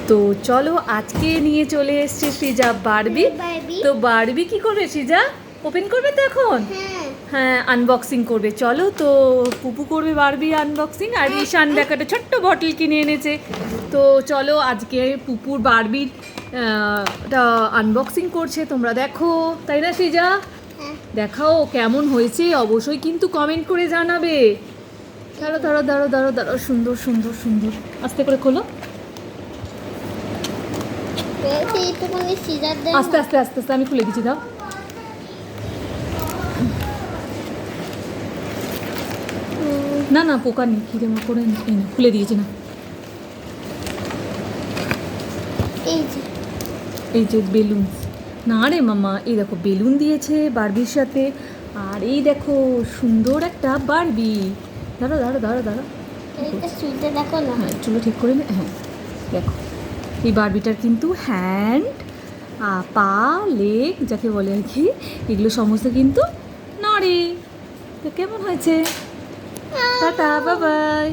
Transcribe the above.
তো চলো আজকে নিয়ে চলে এসছে সৃজা বারবি। তো বারবি কি করবে সৃজা? ওপেন করবে তো এখন? হ্যাঁ, আনবক্সিং করবে। চলো তো পুপু করবে বারবি আনবক্সিং, আর ঈশান দেখ একটা ছোট্ট বটল কিনে এনেছে। তো চলো আজকে পুপুর বারবির এটা আনবক্সিং করছে, তোমরা দেখো, তাই না সৃজা? দেখাও কেমন হয়েছে, অবশ্যই কিন্তু কমেন্ট করে জানাবে। দাঁড়ো দাঁড়ো দাঁড়ো দাঁড়ো দাঁড়ো, সুন্দর সুন্দর সুন্দর, আস্তে করে খোলো, আস্তে আস্তে আস্তে আস্তে, আমি খুলে দিচ্ছি, দাও। না না, পোকা নেই, খিদে করে এই না, খুলে দিয়েছি না। এই যে বেলুন, না রে মামা, এই দেখো বেলুন দিয়েছে বারবির সাথে, আর এই দেখো সুন্দর একটা বারবি। দাঁড়ো দাঁড়ো দাঁড়ো দাঁড়ো, দেখো না, হ্যাঁ চুলো ঠিক করে নে। হ্যাঁ দেখো, এই বারবিটার কিন্তু হ্যান্ড, পা, লেগ যাকে বলে আর কি, এগুলো সমস্ত কিন্তু নড়ে। তো কেমন হয়েছে? Tata, bye bye.